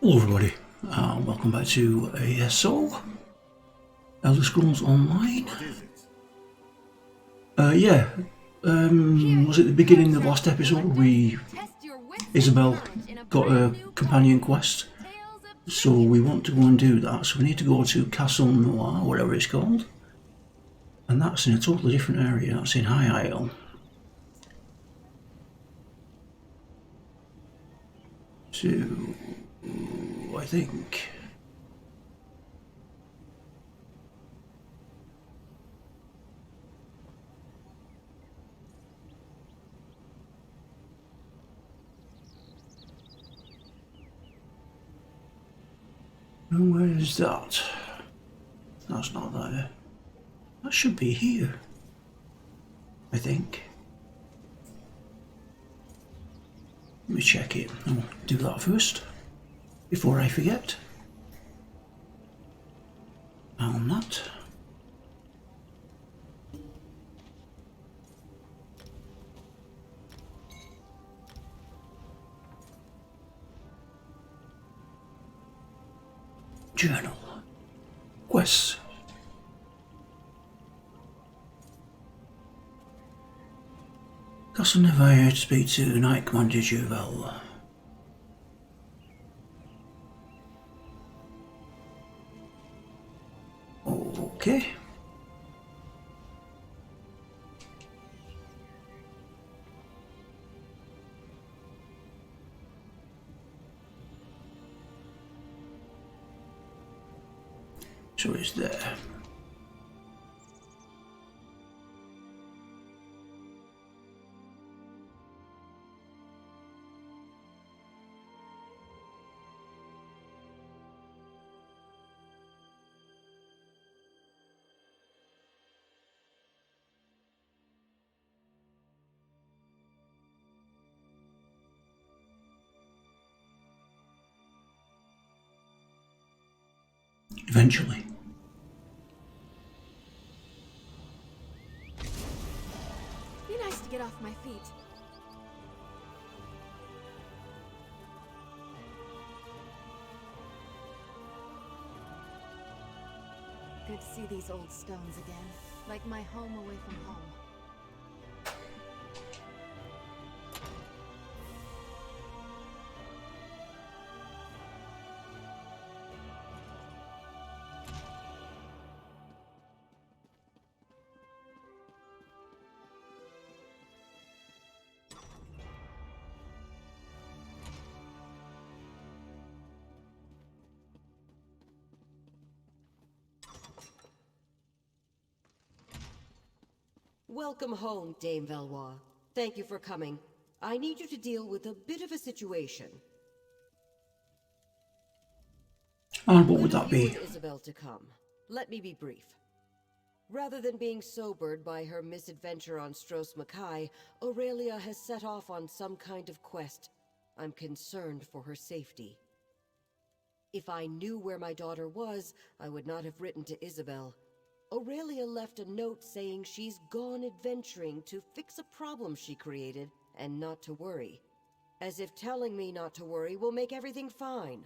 Hello everybody, welcome back to E.S.O, Elder Scrolls Online. Was it the beginning of last episode Isobel got a companion quest, so we want to go and do that, so we need to go to Castle Noir, whatever it's called, and that's in a totally different area, that's in High Isle. So, I think... Where is that? That's not there. That should be here, I think. Let me check it. I'll do that first, before I forget. Found that. Journal. Quests. Castle never here to speak to Knight Commander Isobel. Okay. So it's there. Eventually. Be nice to get off my feet. Good to see these old stones again, like my home away from home. Welcome home, Dame Valois. Thank you for coming. I need you to deal with a bit of a situation. And what would that be? You and Isobel to come. Let me be brief. Rather than being sobered by her misadventure on Stros Makai, Aurelia has set off on some kind of quest. I'm concerned for her safety. If I knew where my daughter was, I would not have written to Isobel. Aurelia left a note saying she's gone adventuring to fix a problem she created and not to worry. As if telling me not to worry will make everything fine.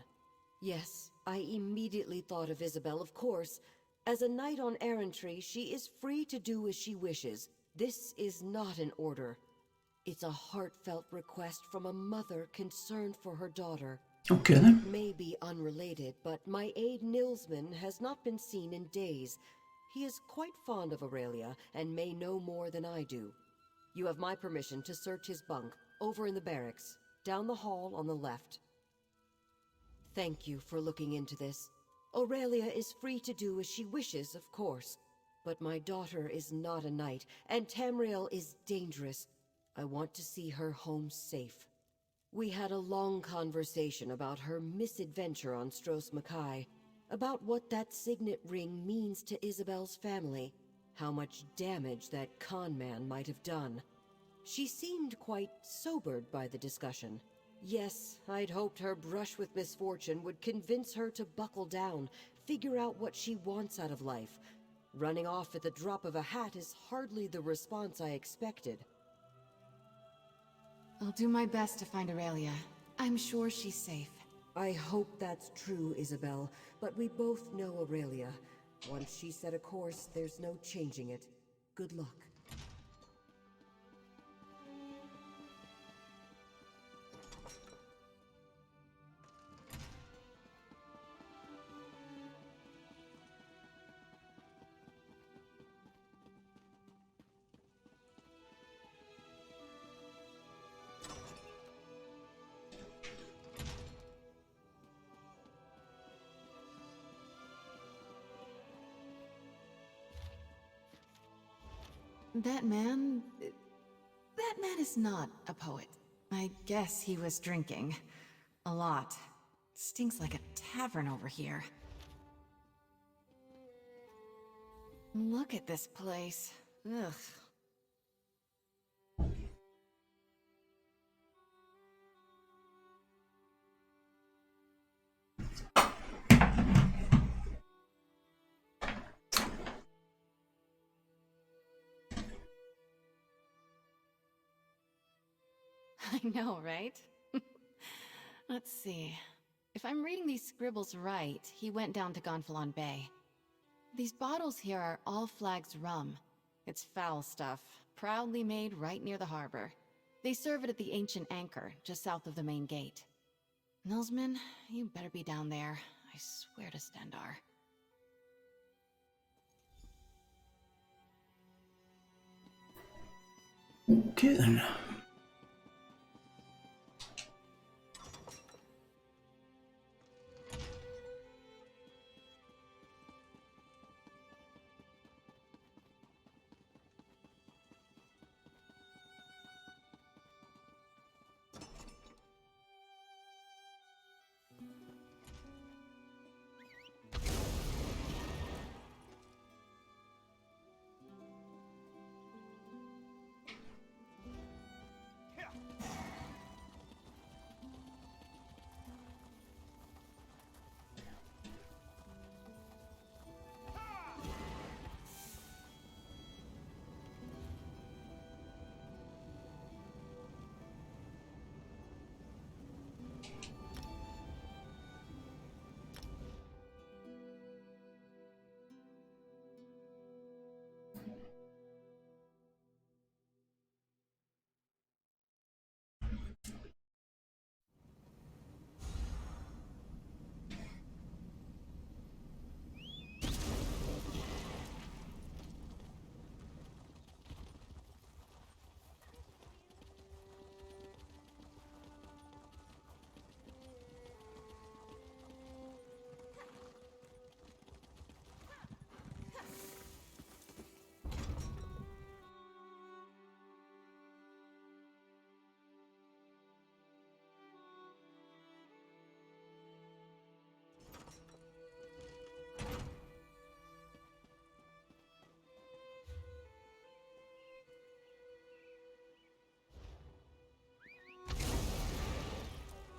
Yes, I immediately thought of Isobel, of course. As a knight on errantry, she is free to do as she wishes. This is not an order. It's a heartfelt request from a mother concerned for her daughter. Okay then. It may be unrelated, but my aide Nilsman has not been seen in days. He is quite fond of Aurelia, and may know more than I do. You have my permission to search his bunk, over in the barracks, down the hall on the left. Thank you for looking into this. Aurelia is free to do as she wishes, of course. But my daughter is not a knight, and Tamriel is dangerous. I want to see her home safe. We had a long conversation about her misadventure on Stros Makai. About what that signet ring means to Isobel's family, how much damage that con man might have done. She seemed quite sobered by the discussion. Yes, I'd hoped her brush with misfortune would convince her to buckle down, figure out what she wants out of life. Running off at the drop of a hat is hardly the response I expected. I'll do my best to find Aurelia. I'm sure she's safe. I hope that's true, Isobel, but we both know Aurelia. Once she set a course, there's no changing it. Good luck. That man is not a poet. I guess he was drinking. A lot. Stinks like a tavern over here. Look at this place. Ugh. I know, right? Let's see. If I'm reading these scribbles right, he went down to Gonfalon Bay. These bottles here are all Flag's rum. It's foul stuff, proudly made right near the harbor. They serve it at the Ancient Anchor, just south of the main gate. Nilsman, you better be down there. I swear to Stendar. Okay then.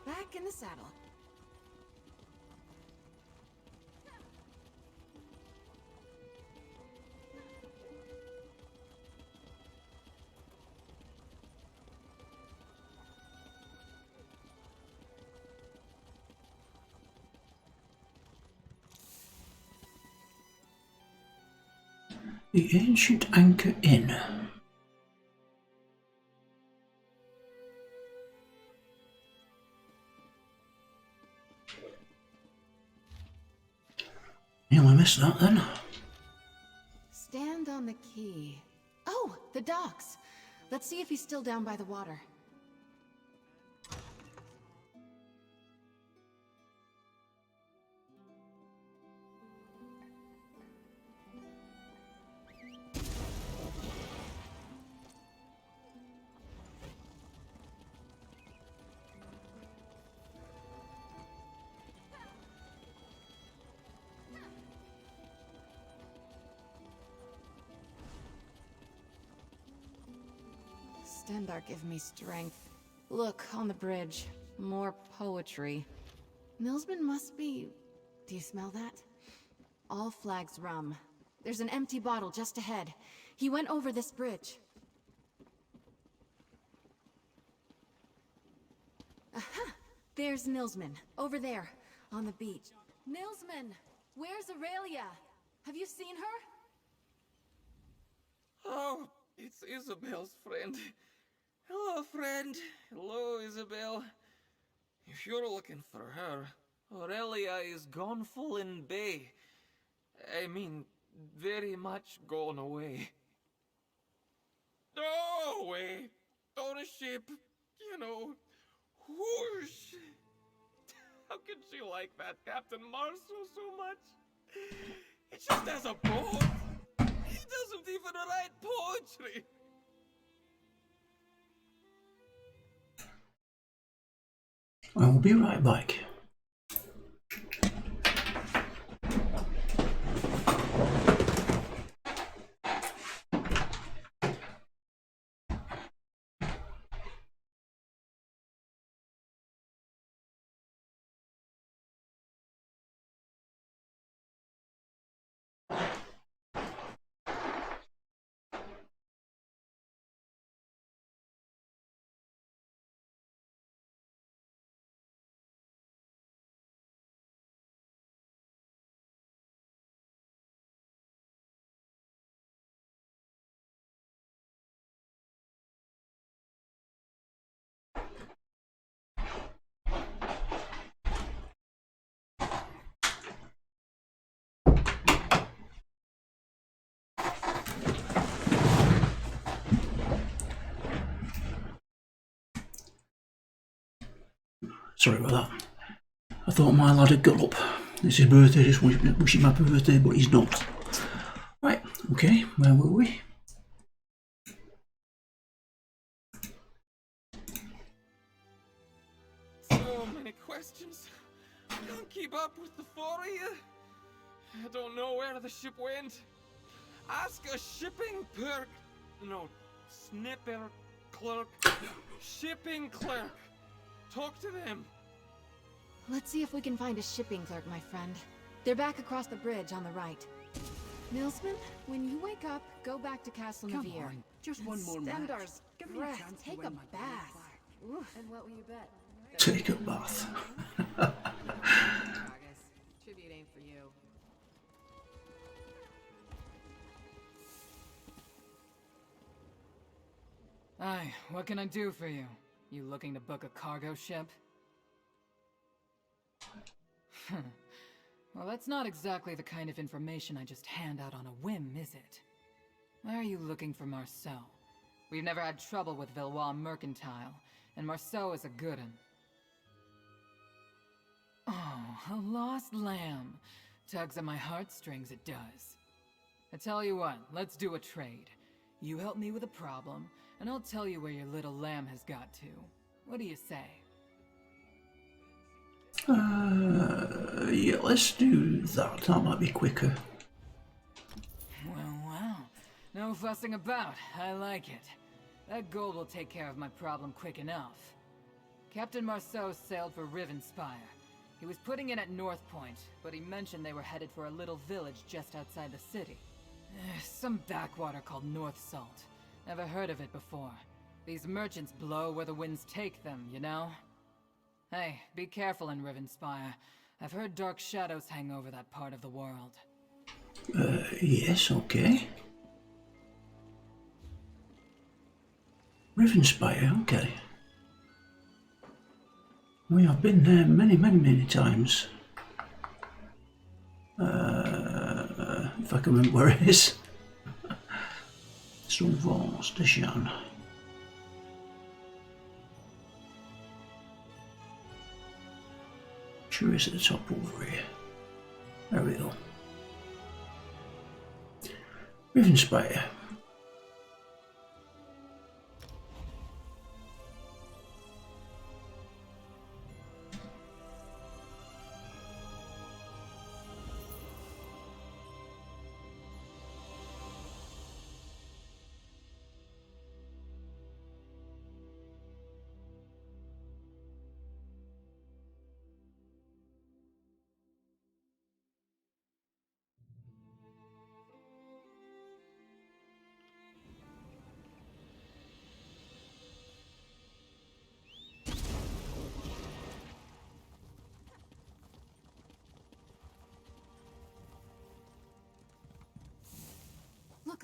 Back in the saddle. The Ancient Anchor Inn. Nearly missed that then. Stand on the quay. Oh, the docks. Let's see if he's still down by the water. Stendar give me strength. Look, on the bridge. More poetry. Nilsman must be... Do you smell that? All Flag's rum. There's an empty bottle just ahead. He went over this bridge. Aha! There's Nilsman, over there, on the beach. Nilsman! Where's Aurelia? Have you seen her? Oh, it's Isabel's friend. Hello, friend. Hello, Isabel. If you're looking for her, Aurelia is gone full in bay. I mean, very much gone away. No way! On a ship, you know. Whoosh! How can she like that Captain Marceau so much? It just has a boat. He doesn't even write poetry. I will be right back. Sorry about that. I thought my lad had got up. It's his birthday, just wish him happy birthday, but he's not. Right, okay, where were we? So many questions. I can't keep up with the four of you. I don't know where the ship went. Ask a shipping clerk. No, snipper clerk. Shipping clerk. Talk to them. Let's see if we can find a shipping clerk, my friend. They're back across the bridge on the right. Nilsman, when you wake up, go back to Castle Come Navier. on, just one more match. Stendar's Give me a breath. chance to Take a win my bath. gold Oof. And what will you bet? Take a bath. August. Tribute ain't for you. Aye, what can I do for you? You looking to book a cargo ship? Well, that's not exactly the kind of information I just hand out on a whim, is it? Why are you looking for Marceau? We've never had trouble with Valois Mercantile, and Marceau is a good un. Oh, a lost lamb. Tugs at my heartstrings, it does. I tell you what, let's do a trade. You help me with a problem, and I'll tell you where your little lamb has got to. What do you say? Yeah, let's do that. That might be quicker. Well, no fussing about. I like it. That gold will take care of my problem quick enough. Captain Marceau sailed for Rivenspire. He was putting in at North Point, but he mentioned they were headed for a little village just outside the city. Some backwater called North Salt. Never heard of it before. These merchants blow where the winds take them, you know? Hey, be careful in Rivenspire. I've heard dark shadows hang over that part of the world. Yes, okay. Rivenspire, okay. We have been there many times. If I can remember where it is. Sauvage Station. Sure it's at the top over here. There we go. Rivenspire.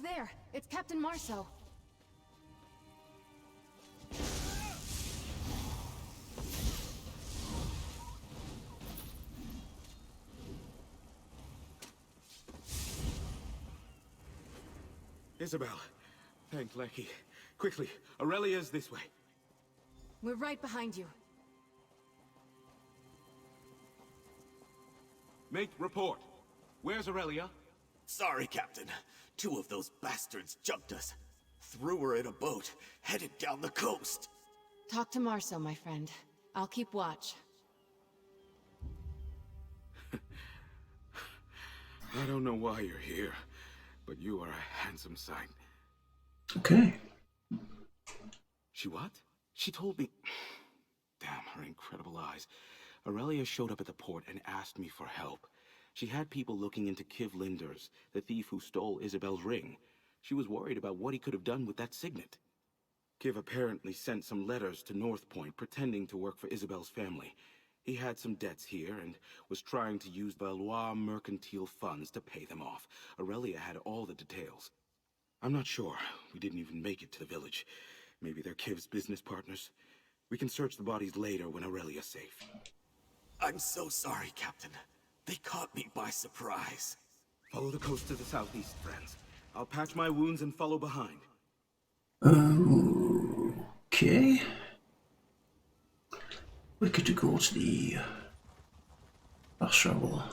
there. It's Captain Marso. Isobel. Thank Lecky. Quickly, Aurelia's this way. We're right behind you. Make report. Where's Aurelia? Sorry, Captain. 2 of those bastards jumped us. Threw her in a boat, headed down the coast. Talk to Marso, my friend. I'll keep watch. I don't know why you're here, but you are a handsome sight. Okay. She what? She told me... Damn, her incredible eyes. Aurelia showed up at the port and asked me for help. She had people looking into Kiv Linders, the thief who stole Isabel's ring. She was worried about what he could have done with that signet. Kiv apparently sent some letters to North Point pretending to work for Isabel's family. He had some debts here and was trying to use Valois mercantile funds to pay them off. Aurelia had all the details. I'm not sure. We didn't even make it to the village. Maybe they're Kiv's business partners. We can search the bodies later when Aurelia's safe. I'm so sorry, Captain. They caught me by surprise. Follow the coast to the southeast, friends. I'll patch my wounds and follow behind. Okay. We're good to go to the fast travel.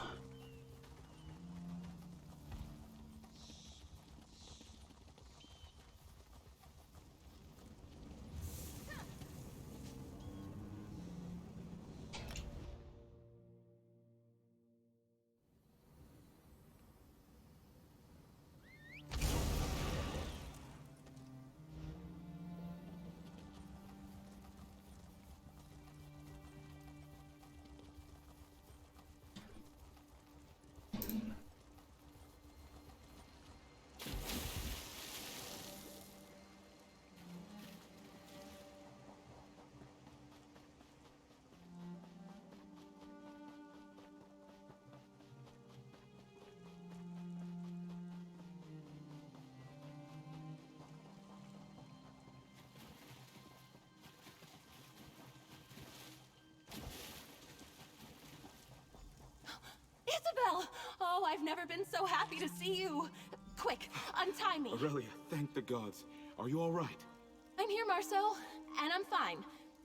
Isobel! Oh, I've never been so happy to see you. Quick, untie me. Aurelia, thank the gods. Are you all right? I'm here, Marso, and I'm fine.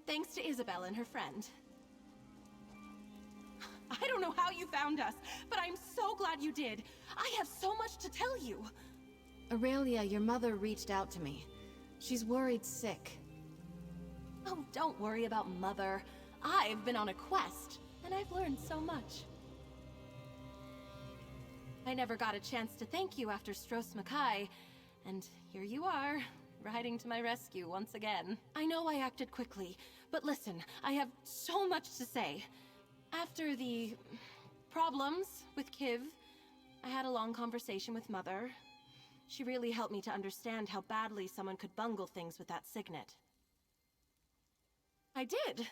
Thanks to Isobel and her friend. I don't know how you found us, but I'm so glad you did. I have so much to tell you. Aurelia, your mother reached out to me. She's worried sick. Oh, don't worry about Mother. I've been on a quest, and I've learned so much. I never got a chance to thank you after Stros Mackay, and here you are, riding to my rescue once again. I know I acted quickly, but listen, I have so much to say. After the problems with Kiv, I had a long conversation with Mother. She really helped me to understand how badly someone could bungle things with that signet. I did.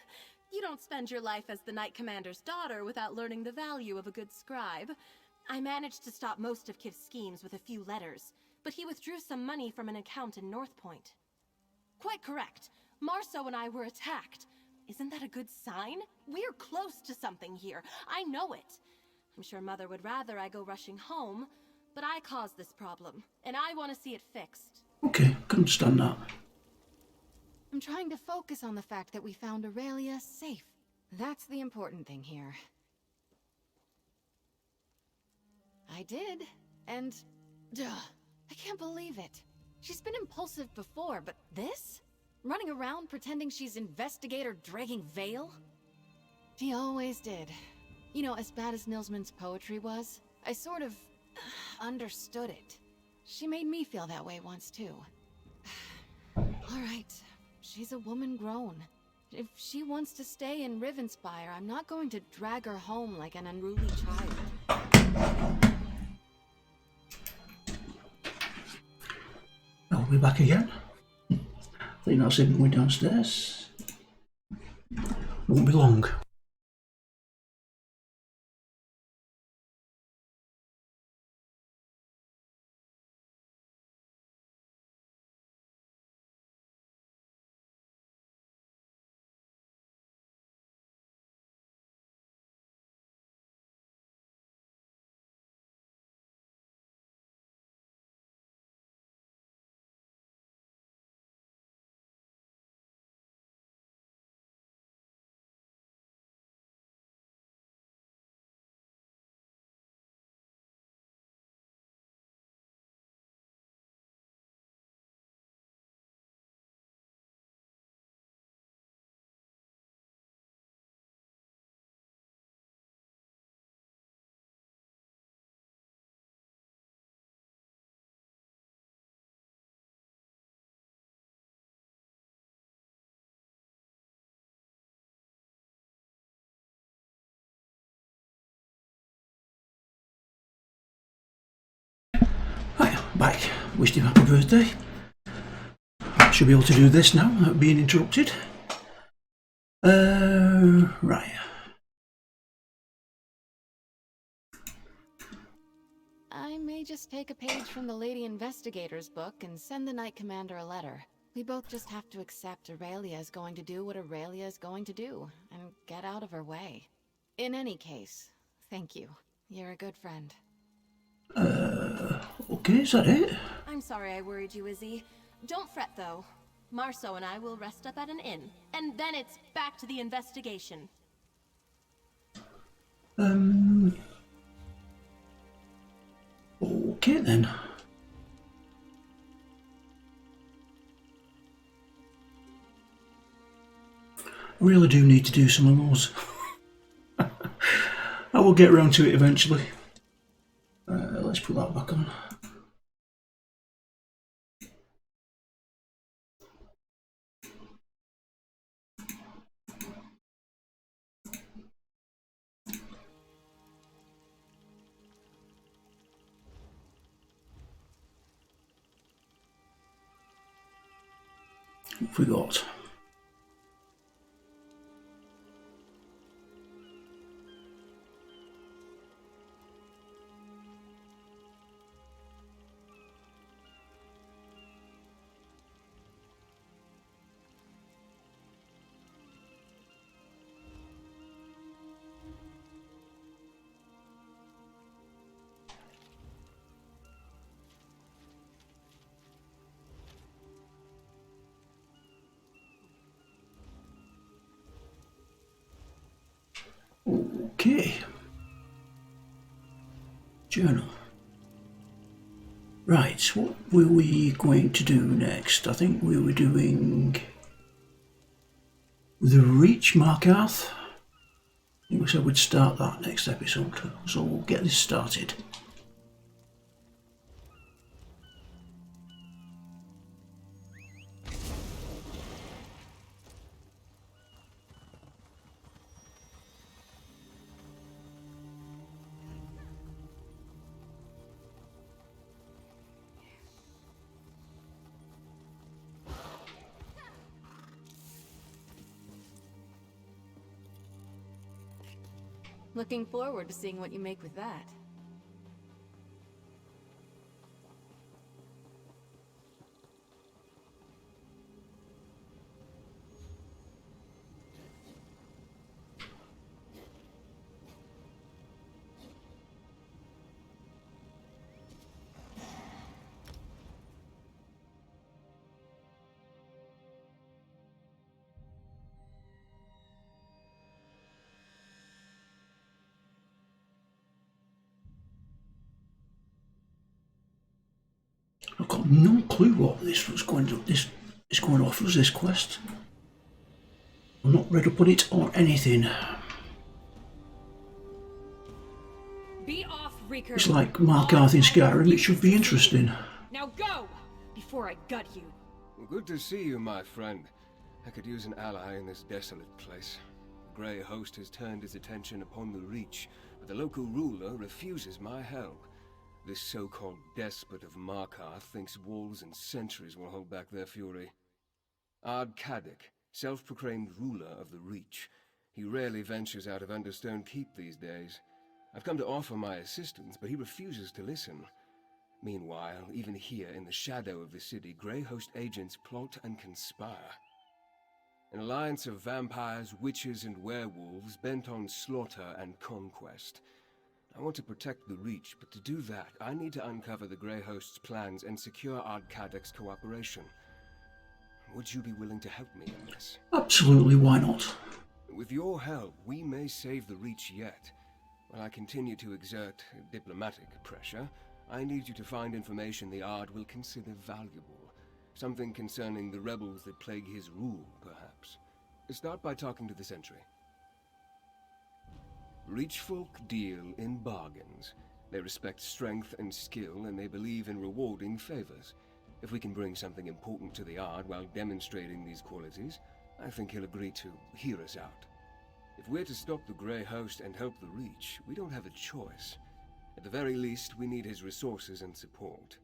You don't spend your life as the Knight Commander's daughter without learning the value of a good scribe. I managed to stop most of Kiv's schemes with a few letters, but he withdrew some money from an account in North Point. Quite correct. Marso and I were attacked. Isn't that a good sign? We're close to something here. I know it. I'm sure Mother would rather I go rushing home, but I caused this problem, and I want to see it fixed. Okay, can understand that. I'm trying to focus on the fact that we found Aurelia safe. That's the important thing here. I did, and... duh, I can't believe it. She's been impulsive before, but this? Running around pretending she's investigator dragging Vale? She always did. You know, as bad as Nilsman's poetry was, I sort of... understood it. She made me feel that way once, too. Alright, she's a woman grown. If she wants to stay in Rivenspire, I'm not going to drag her home like an unruly child. I'll be back again. I think that's it. We're downstairs. Won't be long. back. Wished him happy birthday. Should be able to do this now without being interrupted. Right. I may just take a page from the Lady Investigator's book and send the Knight Commander a letter. We both just have to accept Aurelia is going to do what Aurelia is going to do, and get out of her way. In any case, thank you. You're a good friend. Okay, is that it? I'm sorry I worried you, Izzy. Don't fret, though. Marceau and I will rest up at an inn, and then it's back to the investigation. Okay then. I really do need to do some of those. I will get around to it eventually. Let's put that back on. What have we got? Okay. Journal. Right, what were we going to do next? I think we were doing the Reach Markarth. I think we said we'd start that next episode, so we'll get this started. Looking forward to seeing what you make with that. I've got no clue what this was going to offer us, this quest. I'm not read up on it or anything. Be off, Reeker. It's like Markarth in Skyrim, it should be interesting. Now go before I gut you. Well, good to see you, my friend. I could use an ally in this desolate place. The Grey Host has turned his attention upon the Reach, but the local ruler refuses my help. This so-called despot of Markarth thinks walls and sentries will hold back their fury. Ard Kaddick, self-proclaimed ruler of the Reach. He rarely ventures out of Understone Keep these days. I've come to offer my assistance, but he refuses to listen. Meanwhile, even here in the shadow of the city, Grey Host agents plot and conspire. An alliance of vampires, witches, and werewolves bent on slaughter and conquest. I want to protect the Reach, but to do that, I need to uncover the Grey Host's plans and secure Ard Kaddick's cooperation. Would you be willing to help me in this? Absolutely, why not? With your help, we may save the Reach yet. While I continue to exert diplomatic pressure, I need you to find information the Ard will consider valuable. Something concerning the rebels that plague his rule, perhaps. Start by talking to the Sentry. Reach folk deal in bargains. They respect strength and skill, and they believe in rewarding favors. If we can bring something important to the Ard while demonstrating these qualities, I think he'll agree to hear us out. If we're to stop the Grey Host and help the Reach, we don't have a choice. At the very least, we need his resources and support.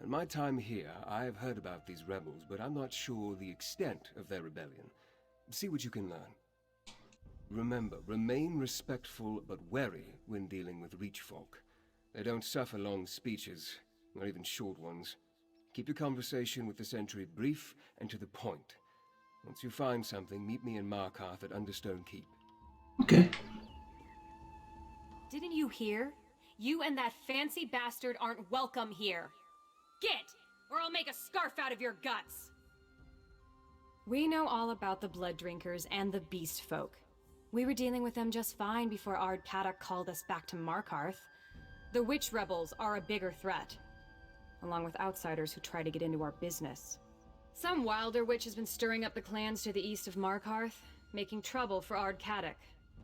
In my time here, I have heard about these rebels, but I'm not sure the extent of their rebellion. See what you can learn. Remember, remain respectful but wary when dealing with Reach folk. They don't suffer long speeches, not even short ones. Keep your conversation with the Sentry brief and to the point. Once you find something, meet me in Markarth at Understone Keep. Okay. Didn't you hear? You and that fancy bastard aren't welcome here. Get, or I'll make a scarf out of your guts. We know all about the Blood Drinkers and the Beast Folk. We were dealing with them just fine before Ard Kadok called us back to Markarth. The Witch Rebels are a bigger threat, along with outsiders who try to get into our business. Some wilder witch has been stirring up the clans to the east of Markarth, making trouble for Ard Kadok.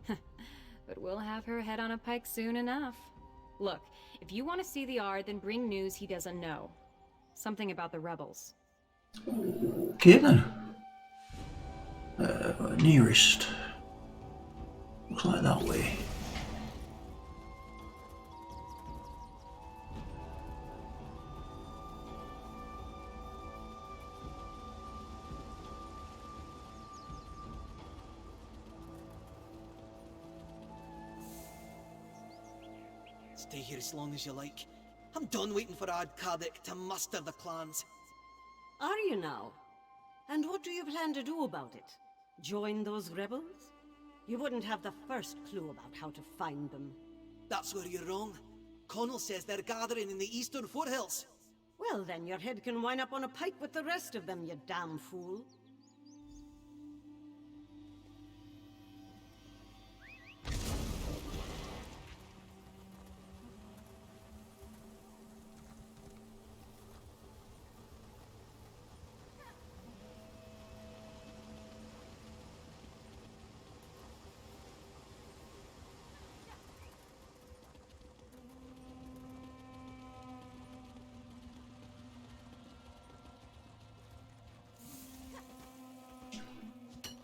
But we'll have her head on a pike soon enough. Look, if you want to see the Ard, then bring news he doesn't know. Something about the rebels. Okay then. Nearest. Looks like that way. Stay here as long as you like. I'm done waiting for Ard Kadok to muster the clans. Are you now? And what do you plan to do about it? Join those rebels? You wouldn't have the first clue about how to find them. That's where you're wrong. Connell says they're gathering in the eastern foothills. Well, then your head can wind up on a pike with the rest of them, you damn fool.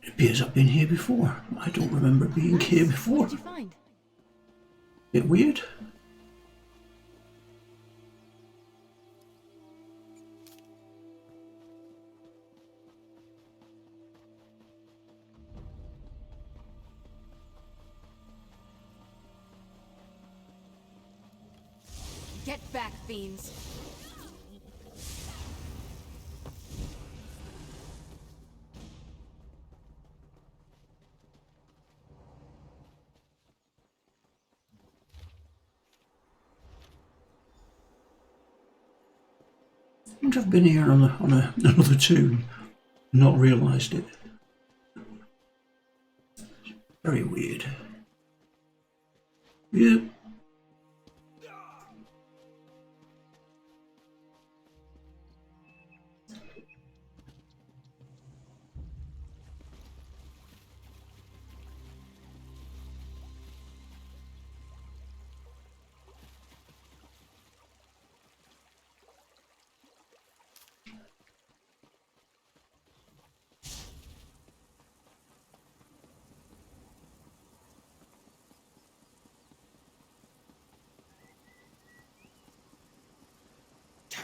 It appears I've been here before. I don't remember being here before. What did you find? Bit weird. Get back, fiends. I wonder if I've been here on another tune, not realised it. Very weird. Yep.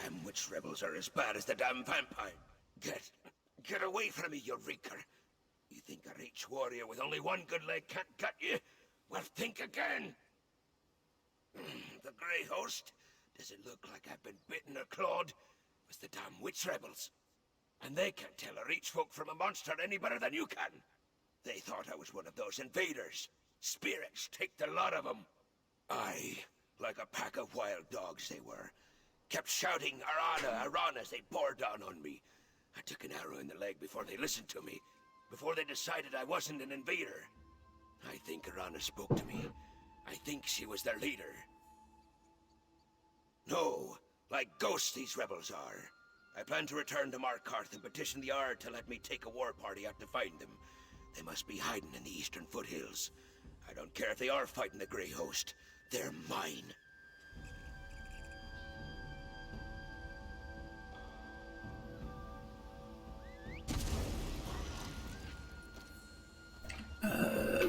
Damn witch rebels are as bad as the damn vampire. Get away from me, you reeker. You think a reach warrior with only one good leg can't gut you? Well, think again. The Grey Host? Does it look like I've been bitten or clawed? It was the damn witch rebels. And they can't tell a reach folk from a monster any better than you can. They thought I was one of those invaders. Spirits, take the lot of them. Aye, like a pack of wild dogs they were. Kept shouting, Arana, Arana, as they bore down on me. I took an arrow in the leg before they listened to me. Before they decided I wasn't an invader. I think Arana spoke to me. I think she was their leader. No, like ghosts these rebels are. I plan to return to Markarth and petition the Ard to let me take a war party out to find them. They must be hiding in the eastern foothills. I don't care if they are fighting the Grey Host. They're mine.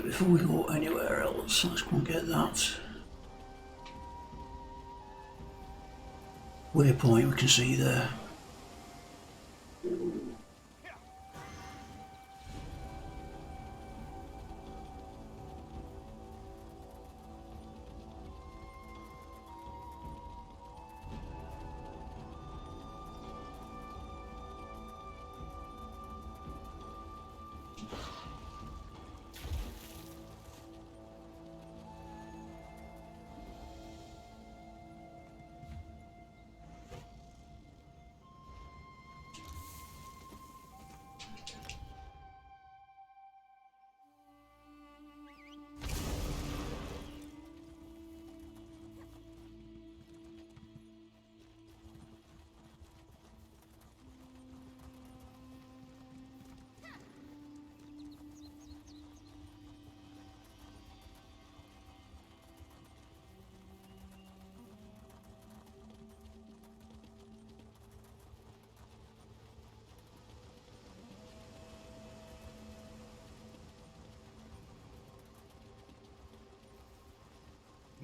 Before we go anywhere else, let's go and get that. waypoint we can see there.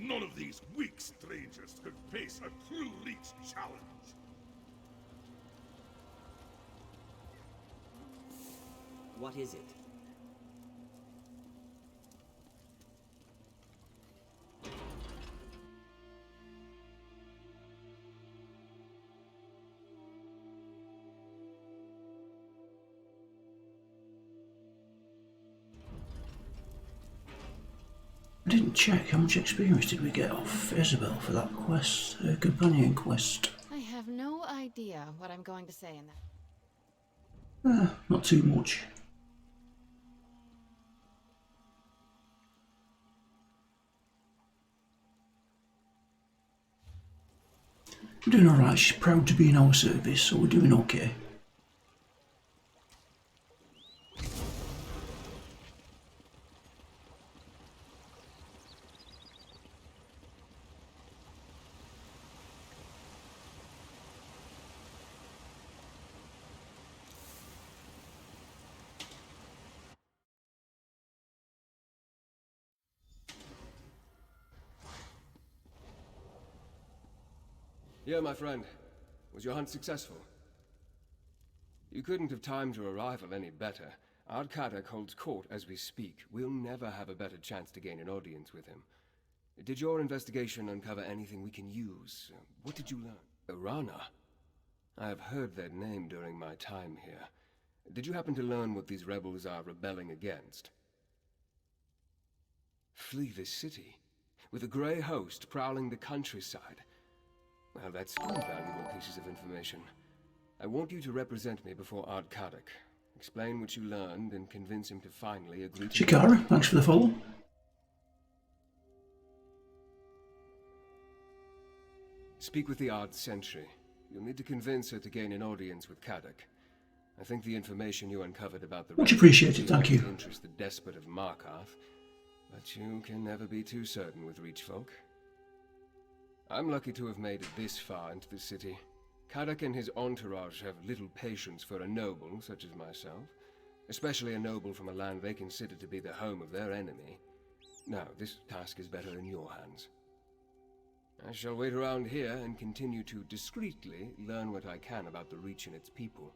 None of these weak strangers could face a true Leech challenge. What is it? I didn't check how much experience did we get off Isobel for that quest, companion quest. I have no idea what I'm going to say in that. Not too much. We're doing alright, she's proud to be in our service, so we're doing okay. Yeah, my friend. Was your hunt successful? You couldn't have timed your arrival any better. Ardkadak holds court as we speak. We'll never have a better chance to gain an audience with him. Did your investigation uncover anything we can use? What did you learn? Arana? I have heard that name during my time here. Did you happen to learn what these rebels are rebelling against? Flee this city? With a grey host prowling the countryside? Well, that's two valuable pieces of information. I want you to represent me before Ardkadak. Explain what you learned and convince him to finally agree to... Chikara, thanks for the follow. Speak with the Ard Sentry. You'll need to convince her to gain an audience with Kadak. I think the information you uncovered about the... Much appreciated, thank you. ...interest the Despot of Markarth, but you can never be too certain with Reach folk. I'm lucky to have made it this far into the city. Kadak and his entourage have little patience for a noble such as myself, especially a noble from a land they consider to be the home of their enemy. Now, this task is better in your hands. I shall wait around here and continue to discreetly learn what I can about the Reach and its people.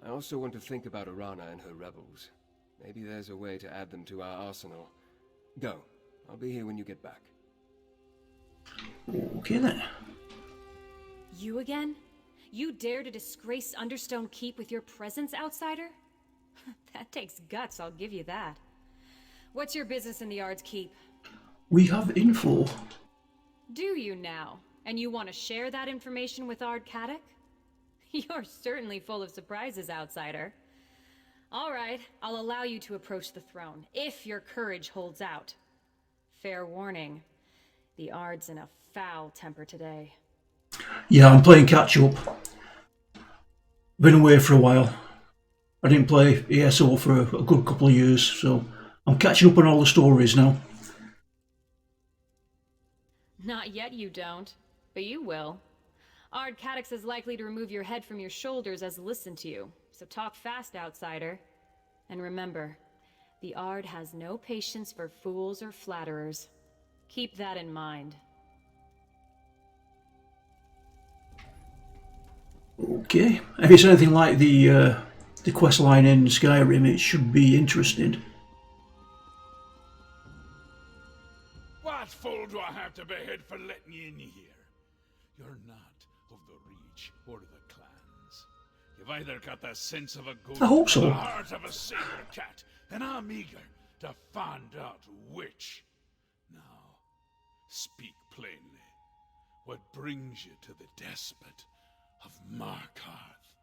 I also want to think about Arana and her rebels. Maybe there's a way to add them to our arsenal. Go. I'll be here when you get back. Okay then. You again? You dare to disgrace Understone Keep with your presence, outsider? That takes guts, I'll give you that. What's your business in the Ard's Keep? We have info. Do you now? And you want to share that information with Ardkadak? You're certainly full of surprises, outsider. Alright, I'll allow you to approach the throne, if your courage holds out. Fair warning. The Ard's in a foul temper today. Yeah, I'm playing catch up. Been away for a while. I didn't play E.S.O for a good couple of years, so I'm catching up on all the stories now. Not yet you don't, but you will. Ardkadak's is likely to remove your head from your shoulders as listen to you, so talk fast, outsider. And remember, the Ard has no patience for fools or flatterers. Keep that in mind. Okay. If it's anything like the quest line in Skyrim, it should be interesting. What fool do I have to behead for letting you in here? You're not of the Reach or the clans. You've either got the sense of a goat I hope or so. the heart of a saber cat, and I'm eager to find out which. Now, speak plainly. What brings you to the despot of Markarth?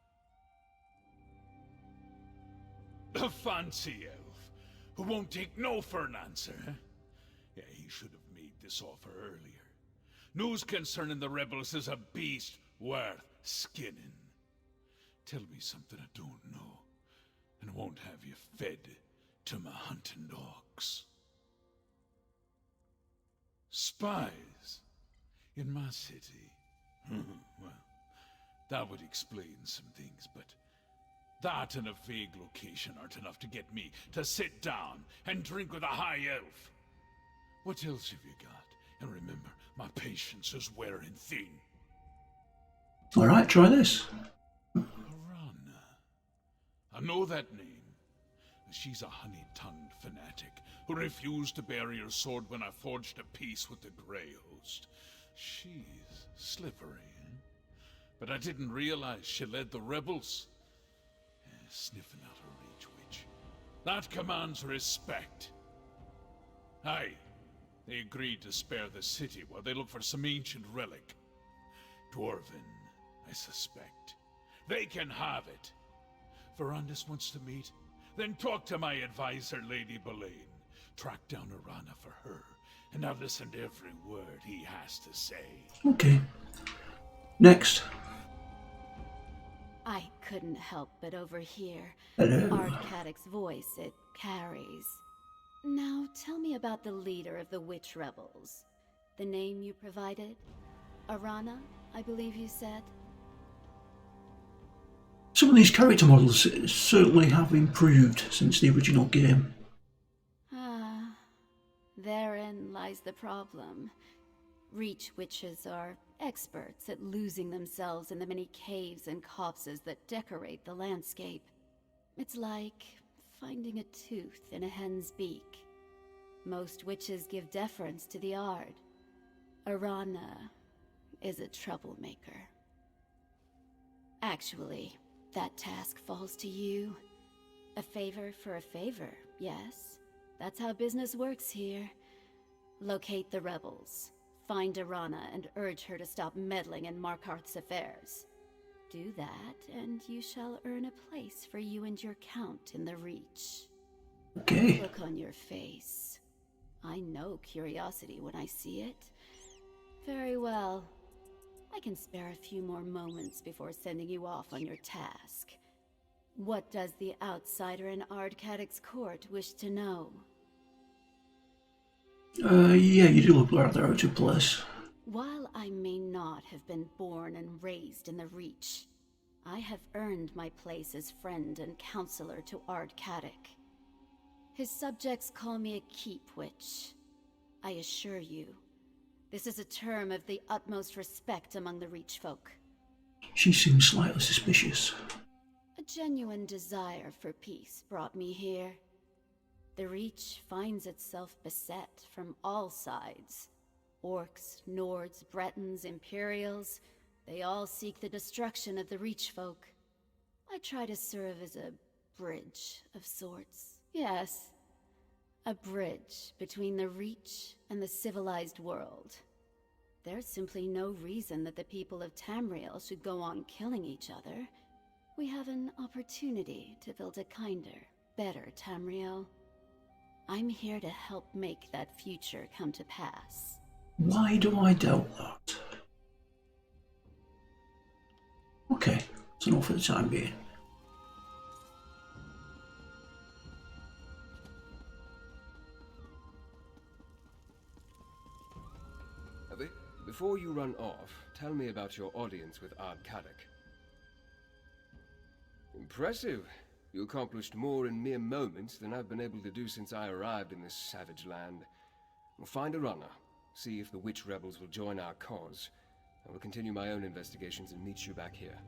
The fancy elf, who won't take no for an answer, eh? Yeah, he should have made this offer earlier. News concerning the rebels is a beast worth skinning. Tell me something I don't know, and won't have you fed to my hunting dogs. Spies in my city. Well, that would explain some things, but that and a vague location aren't enough to get me to sit down and drink with a high elf. What else have you got? And remember, my patience is wearing thin. Alright, try this. Arana. I know that name. She's a honey-tongued fanatic who refused to bury her sword when I forged a peace with the Grey Host. She's slippery, eh? But I didn't realize she led the rebels. Sniffing out a Reach witch. That commands respect. Aye, they agreed to spare the city while they look for some ancient relic. Dwarven, I suspect. They can have it. Verandis wants to meet? Then talk to my advisor, Lady Boleyn. Track down Arana for her, and I'll listen to every word he has to say. Okay. Next. I couldn't help but overhear Hello. Ardcadic's voice it carries. Now tell me about the leader of the witch rebels. The name you provided? Arana, I believe you said? Some of these character models certainly have improved since the original game. Ah, therein lies the problem. Reach witches are experts at losing themselves in the many caves and copses that decorate the landscape. It's like finding a tooth in a hen's beak. Most witches give deference to the Ard. Arana is a troublemaker. Actually, that task falls to you. A favor for a favor, yes. That's how business works here. Locate the rebels. Find Arana and urge her to stop meddling in Markarth's affairs. Do that, and you shall earn a place for you and your count in the Reach. Okay. Look on your face. I know curiosity when I see it. Very well. I can spare a few more moments before sending you off on your task. What does the outsider in Ardcadic's court wish to know? Yeah, you do look rather out of place. While I may not have been born and raised in the Reach, I have earned my place as friend and counselor to Ardcadic. His subjects call me a keep witch. I assure you, this is a term of the utmost respect among the Reach folk. She seems slightly suspicious. A genuine desire for peace brought me here. The Reach finds itself beset from all sides. Orcs, Nords, Bretons, Imperials, they all seek the destruction of the Reach folk. I try to serve as a bridge of sorts. Yes, a bridge between the Reach and the civilized world. There's simply no reason that the people of Tamriel should go on killing each other. We have an opportunity to build a kinder, better Tamriel. I'm here to help make that future come to pass. Why do I doubt that? Okay, that's enough for the time being. Before you run off, tell me about your audience with Ardcadic. Impressive. You accomplished more in mere moments than I've been able to do since I arrived in this savage land. We'll find Arana, see if the witch rebels will join our cause. I will continue my own investigations and meet you back here.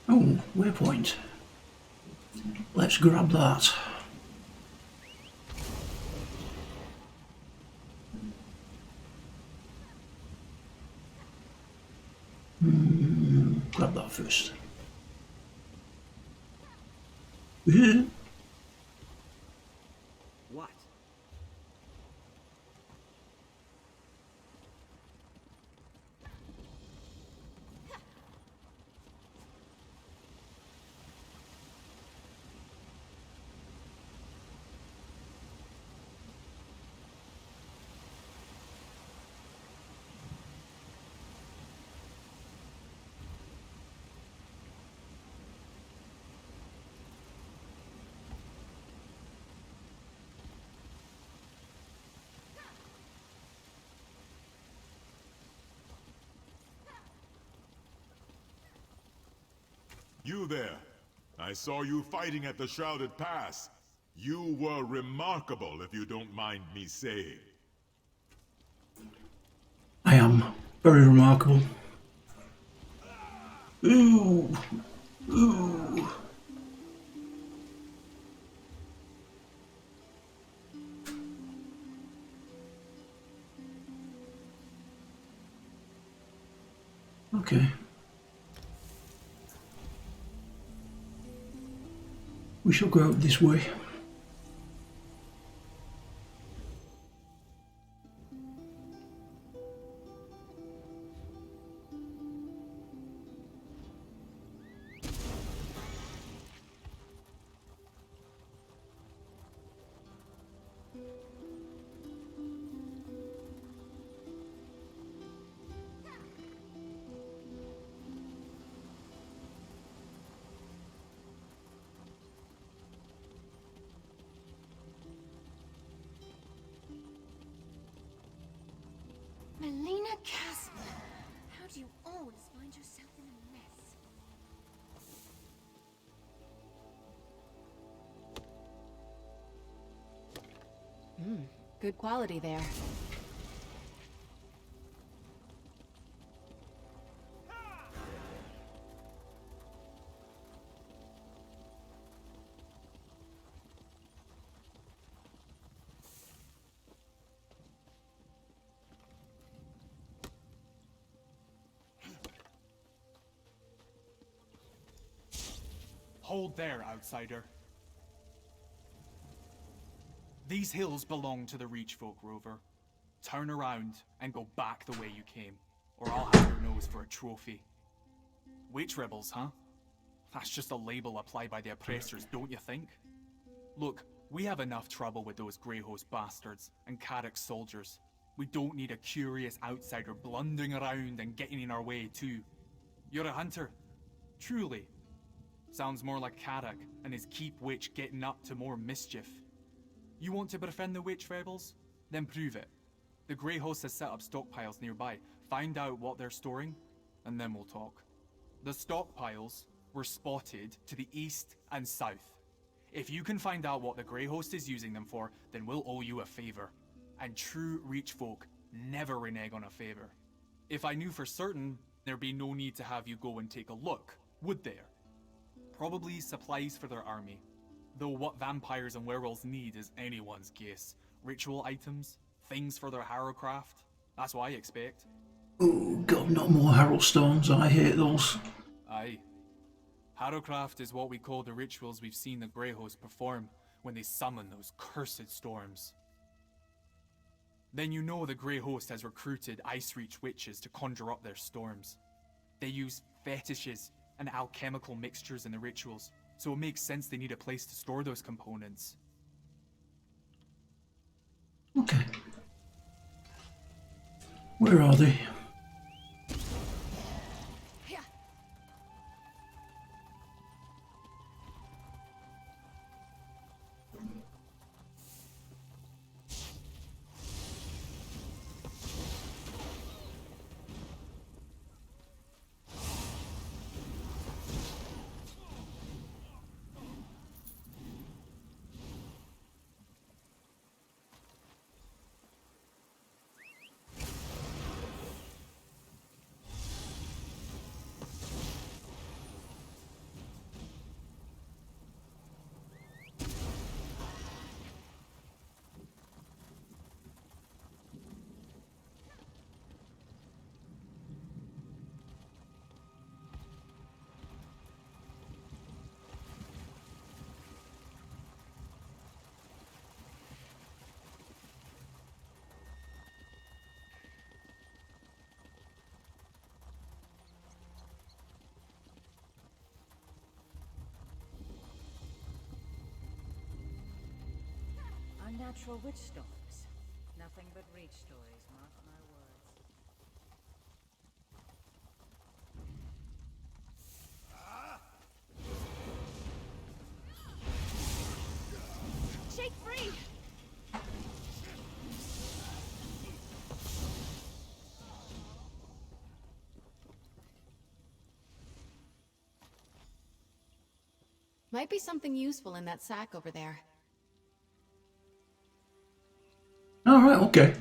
Oh, waypoint. Let's grab that. Grab that first. What? You there! I saw you fighting at the Shrouded Pass. You were remarkable, if you don't mind me saying. I am very remarkable. Ooh! Ooh! Okay. We shall go out this way. Melina Casper, how do you always find yourself in a mess? Good quality there. Hold there, outsider. These hills belong to the Reach folk, Rover. Turn around and go back the way you came, or I'll have your nose for a trophy. Witch rebels, huh? That's just a label applied by the oppressors, don't you think? Look, we have enough trouble with those Grey Host bastards and Carrick's soldiers. We don't need a curious outsider blundering around and getting in our way, too. You're a hunter. Truly. Sounds more like Carrick and his keep witch getting up to more mischief. You want to befriend the witch rebels? Then prove it. The Grey Host has set up stockpiles nearby. Find out what they're storing, and then we'll talk. The stockpiles were spotted to the east and south. If you can find out what the Grey Host is using them for, then we'll owe you a favor. And true Reach folk never renege on a favor. If I knew for certain, there'd be no need to have you go and take a look, would there? Probably supplies for their army. Though what vampires and werewolves need is anyone's guess. Ritual items, things for their harrowcraft. That's what I expect. Oh god, not more Herald Stones. I hate those. Aye. Harrowcraft is what we call the rituals we've seen the Grey Host perform when they summon those cursed storms. Then you know the Grey Host has recruited Ice Reach witches to conjure up their storms. They use fetishes and alchemical mixtures in the rituals, so it makes sense they need a place to store those components. Okay. Where are they? Unnatural witch storms. Nothing but reach stories, mark my words. Shake free! Might be something useful in that sack over there. Alright, okay. It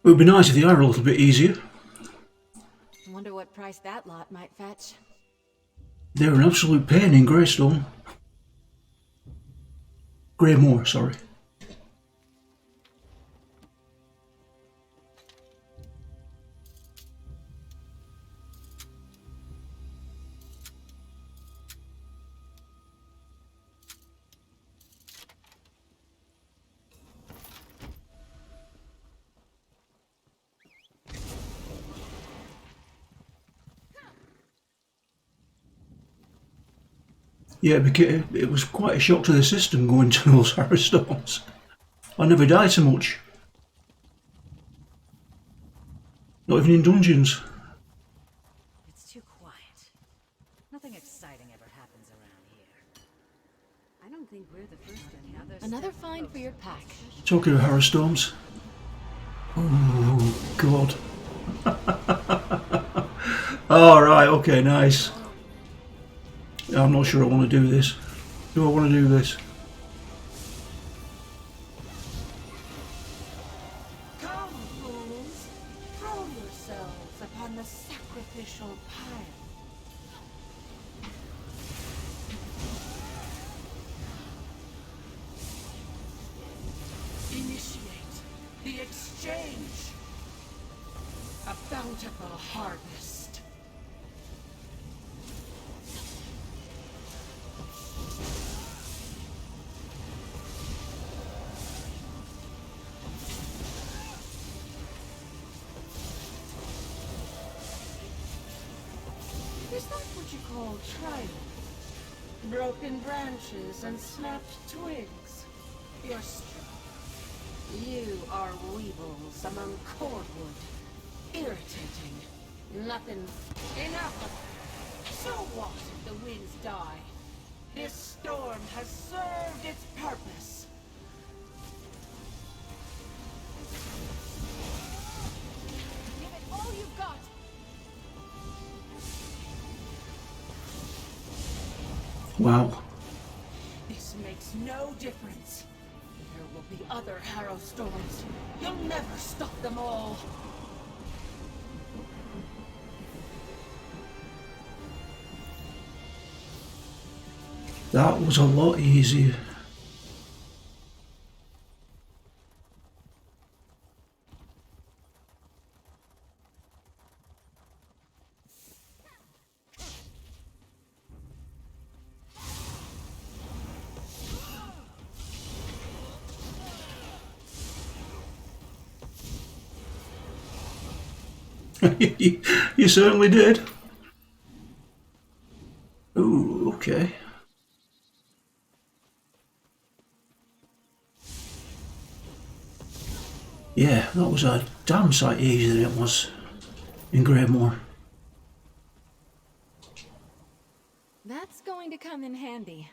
would be nice if they are a little bit easier. Wonder what price that lot might fetch. They're an absolute pain in Greystone. Greymoor, sorry. Yeah, it was quite a shock to the system going to those Harrow Storms. I never died so much. Not even in dungeons. It's too quiet. Nothing exciting ever happens around here. I don't think we're the first Another find for your pack. Talking of Harrow Storms. Oh, God. Alright, okay, nice. I'm not sure I want to do this. Do I want to do this? Come, fools. Throw yourselves upon the sacrificial pile. Initiate the exchange. A bountiful harvest. Is that what you call triumph? Broken branches and snapped twigs. You're strong. You are weevils among cordwood. Irritating. Nothing. Enough of it. So what if the winds die? This storm has served its purpose. Give it all you've got. Wow. This makes no difference. There will be other Harrow Storms. You'll never stop them all. That was a lot easier. You certainly did. Ooh, okay. Yeah, that was a damn sight easier than it was in Greymoor. That's going to come in handy.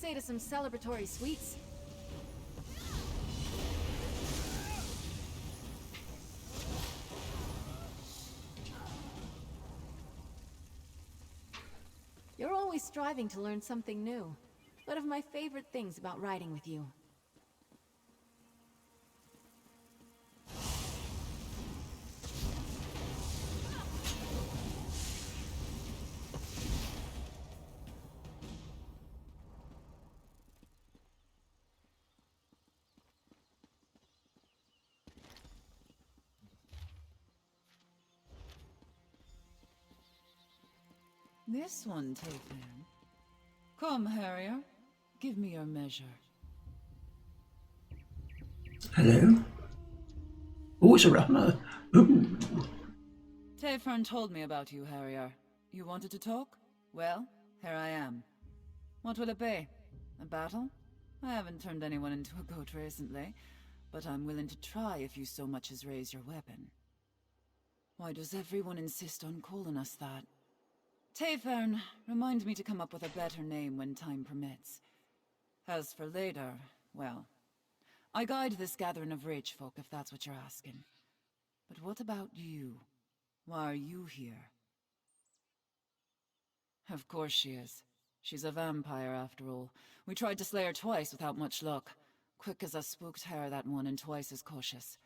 say to some celebratory sweets? You're always striving to learn something new. One of my favorite things about riding with you. This one, Tayfair. Come, Harrier. Give me your measure. Hello? Oh, it's a runner. Ooh. Tayfern told me about you, Harrier. You wanted to talk? Well, here I am. What will it be? A battle? I haven't turned anyone into a goat recently, but I'm willing to try if you so much as raise your weapon. Why does everyone insist on calling us that? Tayfern, remind me to come up with a better name when time permits. As for later, well, I guide this gathering of rich folk if that's what you're asking. But what about you? Why are you here? Of course she is. She's a vampire after all. We tried to slay her twice without much luck. Quick as a spooked hare, that one, and twice as cautious.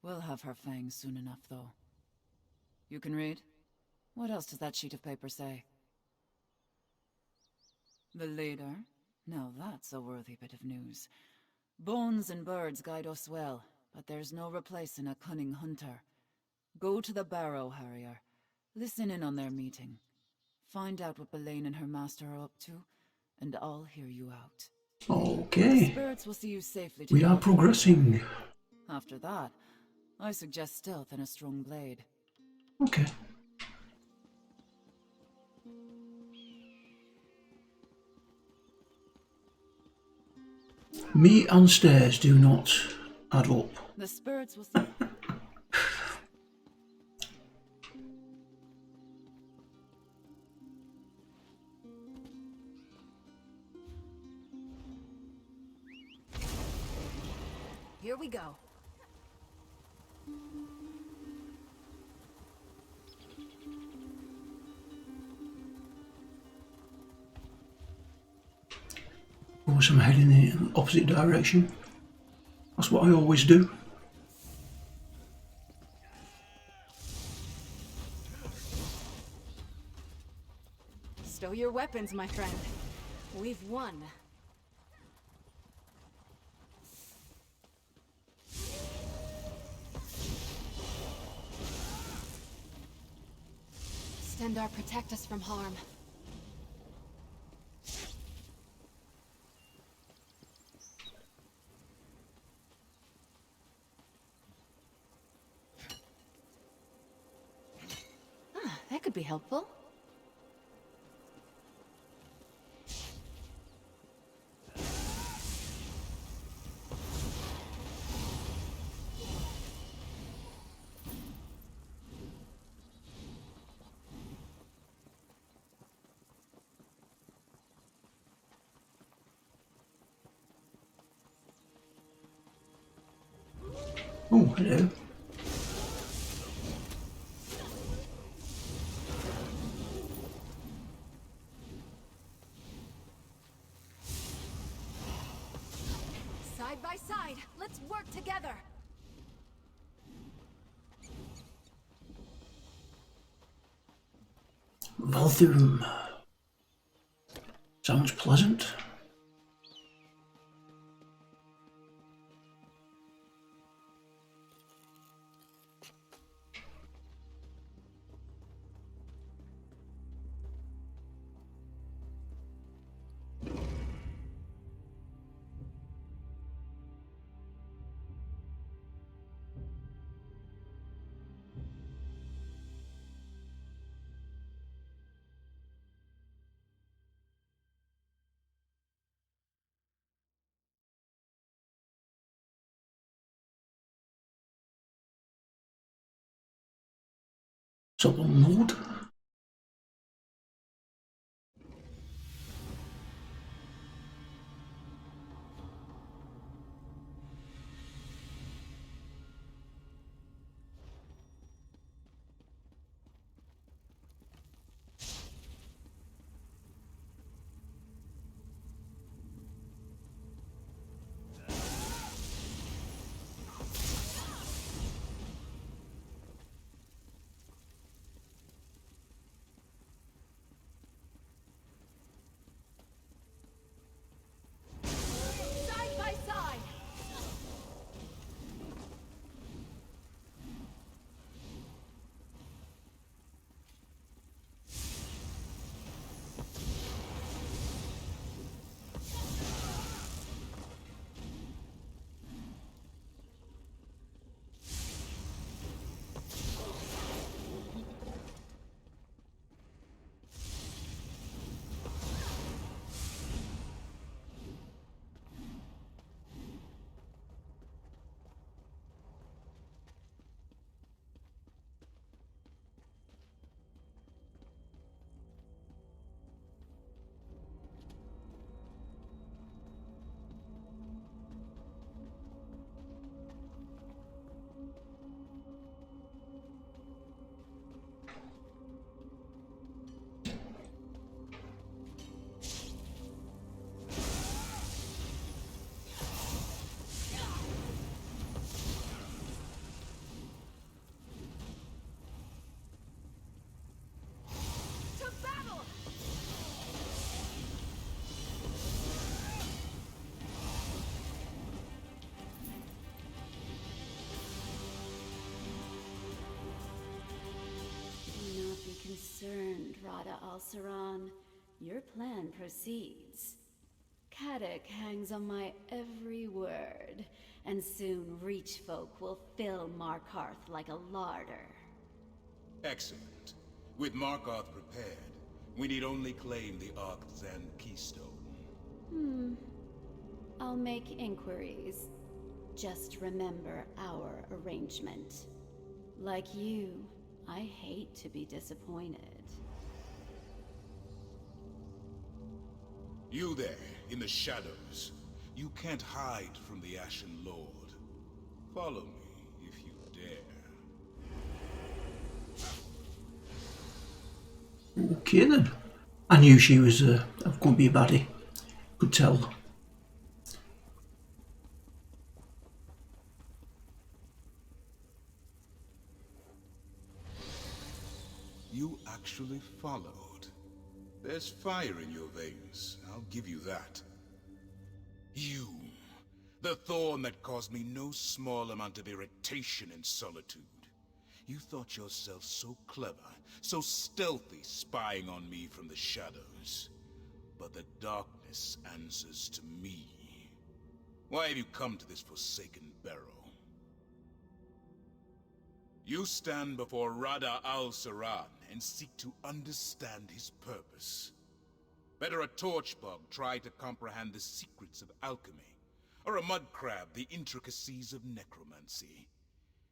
We'll have her fangs soon enough, though. You can read? What else does that sheet of paper say? The leader? Now that's a worthy bit of news. Bones and birds guide us well, but there's no replacing a cunning hunter. Go to the barrow, Harrier. Listen in on their meeting. Find out what Belaine and her master are up to, and I'll hear you out. Okay. The spirits will see you safely to We are Godfrey. progressing. After that, I suggest stealth and a strong blade. Okay. Me and stairs do not add up. The spirits will see... Here we go. Of course, I'm heading in the opposite direction. That's what I always do. Stow your weapons, my friend. We've won. Stendarr, protect us from harm. That could be helpful. Oh, hello. Side by side, let's work together. Valthum. Sounds pleasant. So load. Alceran. Your plan proceeds. Caddock hangs on my every word, and soon Reach folk will fill Markarth like a larder. Excellent. With Markarth prepared, we need only claim the Arcthan Keystone. I'll make inquiries. Just remember our arrangement. Like you, I hate to be disappointed. You there, in the shadows. You can't hide from the Ashen Lord. Follow me, if you dare. Okay then. I knew she was going to be a baddie. Could tell. You actually followed. There's fire in your veins, I'll give you that. You, the thorn that caused me no small amount of irritation and solitude. You thought yourself so clever, so stealthy, spying on me from the shadows. But the darkness answers to me. Why have you come to this forsaken barrow? You stand before Rada al-Saran and seek to understand his purpose. Better a torchbug try to comprehend the secrets of alchemy, or a mudcrab the intricacies of necromancy.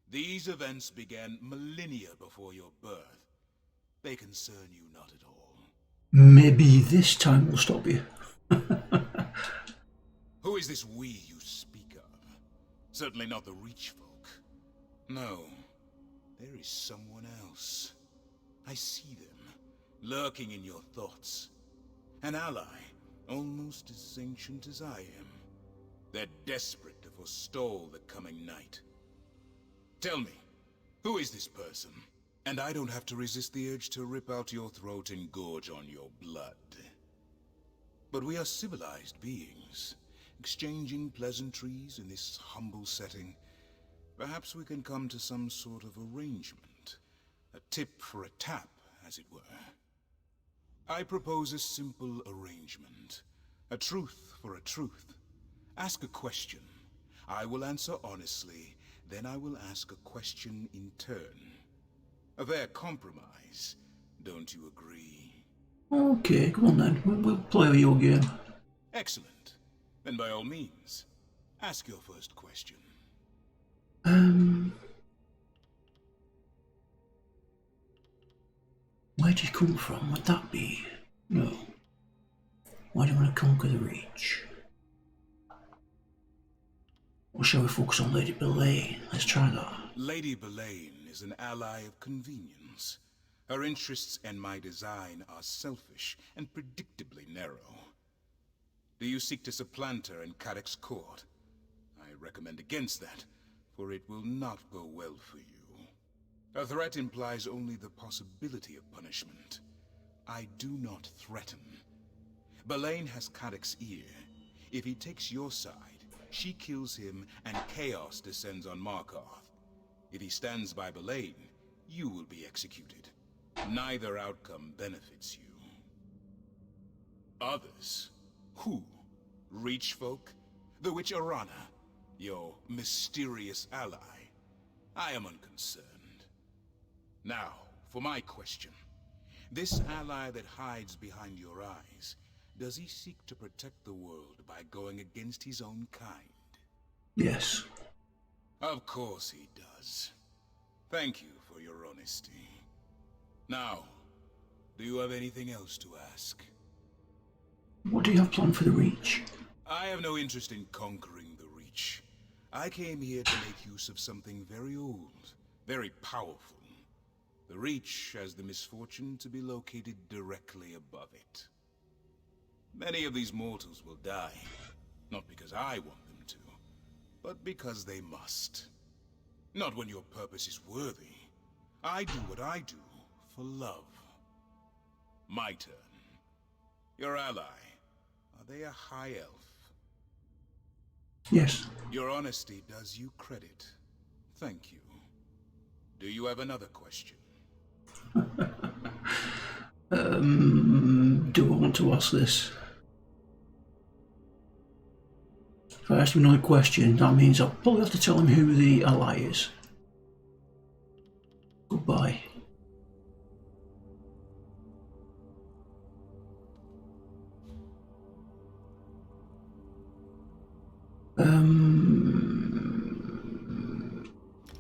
These events began millennia before your birth. They concern you not at all. Maybe this time we'll stop you. Who is this we you speak of? Certainly not the Reach folk. No, there is someone else. I see them, lurking in your thoughts. An ally, almost as ancient as I am. They're desperate to forestall the coming night. Tell me, who is this person? And I don't have to resist the urge to rip out your throat and gorge on your blood. But we are civilized beings, exchanging pleasantries in this humble setting. Perhaps we can come to some sort of arrangement. A tip for a tap, as it were. I propose a simple arrangement. A truth for a truth. Ask a question. I will answer honestly, then I will ask a question in turn. A fair compromise, don't you agree? Okay, go on then. We'll play your game. Excellent. Then by all means, ask your first question. Where'd you come from? Would that be? No. Why do you want to conquer the Reach? Or shall we focus on Lady Belaine? Let's try that. Lady Belaine is an ally of convenience. Her interests and my design are selfish and predictably narrow. Do you seek to supplant her in Caddock's court? I recommend against that, for it will not go well for you. A threat implies only the possibility of punishment. I do not threaten. Belaine has Caddock's ear. If he takes your side, she kills him and chaos descends on Markarth. If he stands by Belaine, you will be executed. Neither outcome benefits you. Others? Who? Reach folk? The witch Arana? Your mysterious ally? I am unconcerned. Now, for my question. This ally that hides behind your eyes, does he seek to protect the world by going against his own kind? Yes. Of course he does. Thank you for your honesty. Now, do you have anything else to ask? What do you have planned for the Reach? I have no interest in conquering the Reach. I came here to make use of something very old, very powerful. The Reach has the misfortune to be located directly above it. Many of these mortals will die, not because I want them to, but because they must. Not when your purpose is worthy. I do what I do for love. My turn. Your ally, are they a high elf? Yes. Your honesty does you credit. Thank you. Do you have another question? Do I want to ask this? If I ask him another question, that means I'll probably have to tell him who the ally is. Goodbye.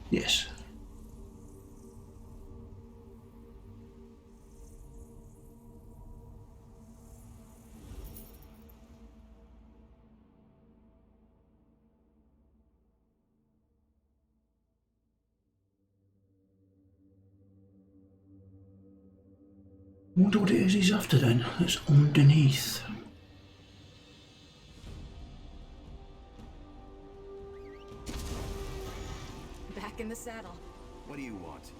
Yes. I wonder what it is he's after then. That's underneath. Back in the saddle. What do you want?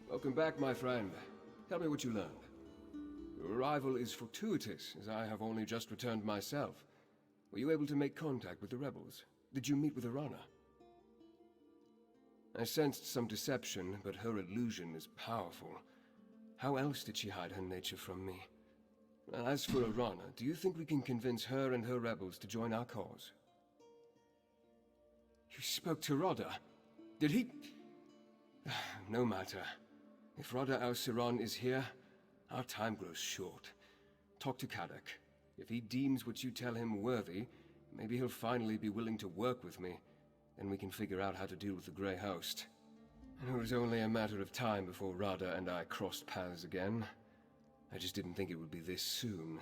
Welcome back, my friend. Tell me what you learned. Your arrival is fortuitous, as I have only just returned myself. Were you able to make contact with the rebels? Did you meet with Arana? I sensed some deception, but her illusion is powerful. How else did she hide her nature from me? As for Arana, do you think we can convince her and her rebels to join our cause? You spoke to Rodda. Did he... No matter. If Rodda al-Siran is here, our time grows short. Talk to Kadek. If he deems what you tell him worthy, maybe he'll finally be willing to work with me. Then we can figure out how to deal with the Grey Host. It was only a matter of time before Rodda and I crossed paths again. I just didn't think it would be this soon.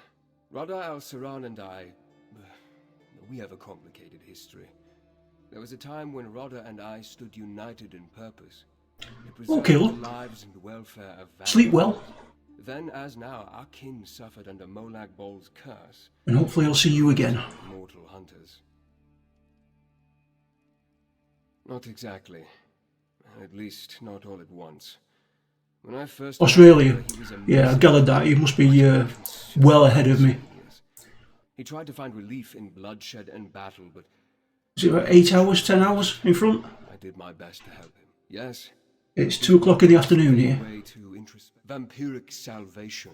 Rodda al-Siran and I... we have a complicated history. There was a time when Rodda and I stood united in purpose. Well, kill. The lives and welfare of Sleep well. Then, as now, our kin suffered under Molag Bol's curse. And hopefully I'll see you again. Mortal hunters. Not exactly. At least, not all at once. When I first... Australia. Yeah, I gathered that. You must be well ahead of me. He tried to find relief in bloodshed and battle, but... Is it about 8 hours, 10 hours in front? I did my best to help him. Yes. It's 2 o'clock in the afternoon here. Way to vampiric salvation.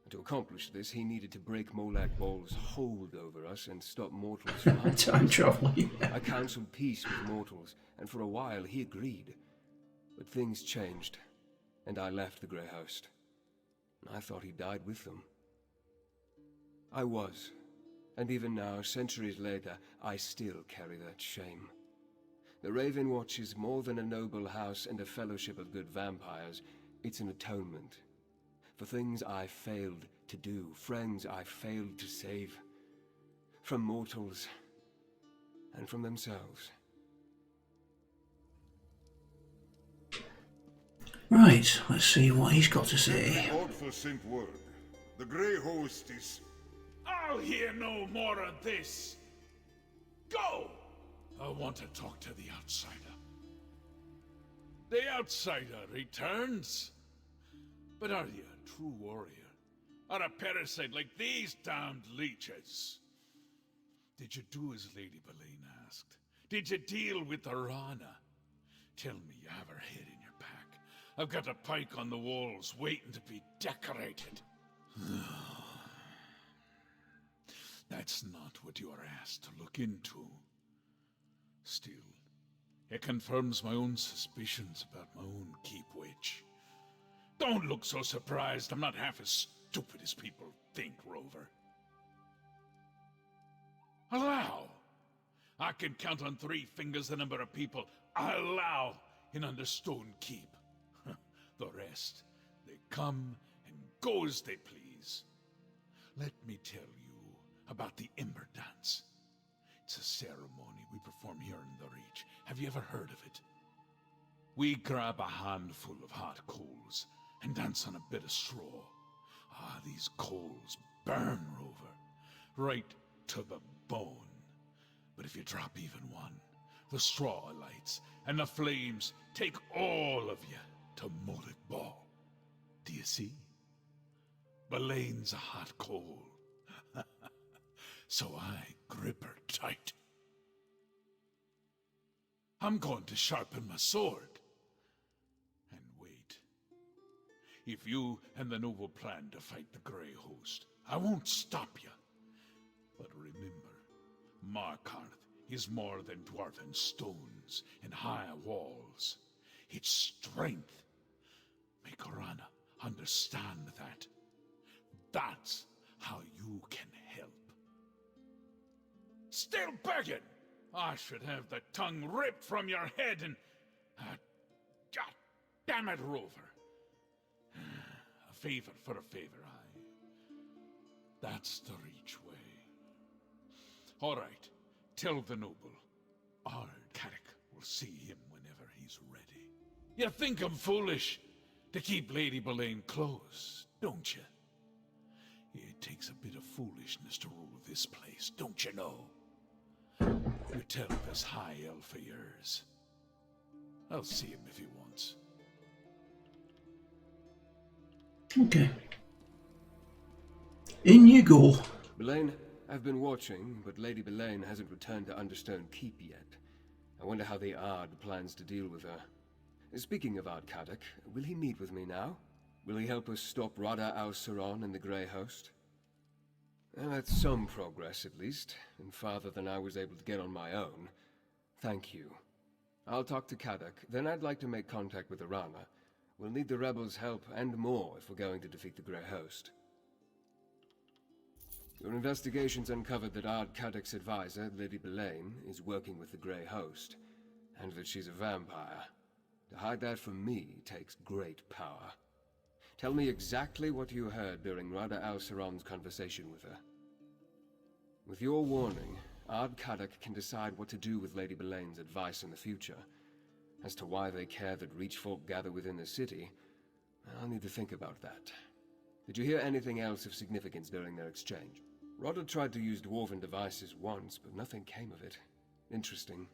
And to accomplish this, he needed to break Molag Bol's hold over us and stop mortals from hunting. Time travel. I counseled peace with mortals, and for a while he agreed. But things changed, and I left the Grey Host. I thought he died with them. I was. And even now, centuries later, I still carry that shame. The Raven Watch is more than a noble house and a fellowship of good vampires. It's an atonement. For things I failed to do, friends I failed to save. From mortals, and from themselves. Right, let's see what he's got to say. For sent word. The Grey Host is... I'll hear no more of this. Go! I want to talk to the outsider. The outsider returns. But are you a true warrior? Or a parasite like these damned leeches? Did you do as Lady Boleyn asked? Did you deal with Arana? Tell me you have her head in your pack. I've got a pike on the walls waiting to be decorated. That's not what you are asked to look into. Still, it confirms my own suspicions about my own keep witch. Don't look so surprised. I'm not half as stupid as people think, Rover. Allow. I can count on 3 fingers the number of people I allow in Understone Keep. The rest, they come and go as they please. Let me tell you about the Ember Dance. It's a ceremony we perform here in the Reach. Have you ever heard of it? We grab a handful of hot coals and dance on a bit of straw. Ah, these coals burn, Rover, right to the bone. But if you drop even one, the straw lights, and the flames take all of you to Molik Ball. Do you see? Belane's a hot coal. So I grip her tight. I'm going to sharpen my sword. And wait. If you and the noble plan to fight the Grey Host, I won't stop you. But remember, Markarth is more than dwarven stones and high walls. It's strength. Make Orana understand that. That's how you can help. Still begging? I should have the tongue ripped from your head and... God damn it, Rover. A favor for a favor, aye. That's the Reach way. All right, tell the noble. Our Carrick will see him whenever he's ready. You think I'm foolish to keep Lady Belaine close, don't you? It takes a bit of foolishness to rule this place, don't you know? You tell this high elf of yours. I'll see him if he wants. Okay. In you go. Belaine, I've been watching, but Lady Belaine hasn't returned to Understone Keep yet. I wonder how the Ard plans to deal with her. Speaking of Ard Kadok, will he meet with me now? Will he help us stop Rada al-Saron and the Grey Host? Well, that's some progress, at least, and farther than I was able to get on my own. Thank you. I'll talk to Kadok, then I'd like to make contact with Orana. We'll need the rebels' help and more if we're going to defeat the Grey Host. Your investigations uncovered that Ard Kadok's advisor, Lady Belaine, is working with the Grey Host, and that she's a vampire. To hide that from me takes great power. Tell me exactly what you heard during Rada al-Saron's conversation with her. With your warning, Ard Kadok can decide what to do with Lady Belaine's advice in the future. As to why they care that Reach folk gather within the city, I'll need to think about that. Did you hear anything else of significance during their exchange? Rada tried to use dwarven devices once, but nothing came of it. Interesting.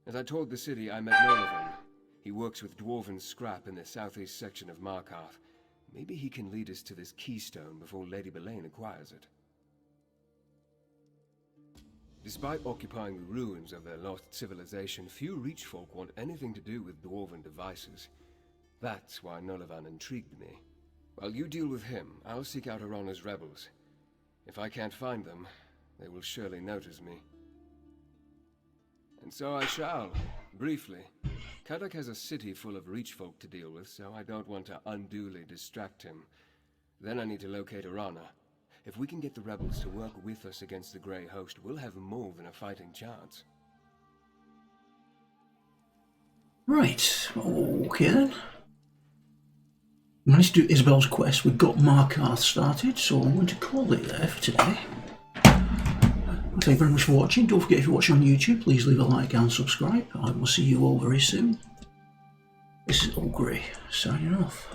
As I toured the city, I met Nolavan. He works with dwarven scrap in the southeast section of Markarth. Maybe he can lead us to this keystone before Lady Belaine acquires it. Despite occupying the ruins of their lost civilization, few Reach folk want anything to do with dwarven devices. That's why Nolavan intrigued me. While you deal with him, I'll seek out Orana's rebels. If I can't find them, they will surely notice me. And so I shall, briefly. Kadok has a city full of Reach folk to deal with, so I don't want to unduly distract him. Then I need to locate Orana. If we can get the rebels to work with us against the Grey Host, we'll have more than a fighting chance. Right, okay then. We managed to do Isobel's quest. We've got Markarth started, so I'm going to call it there for today. Thank you very much for watching. Don't forget, if you're watching on YouTube, please leave a like and subscribe. I will see you all very soon. This is Olgrey, signing off.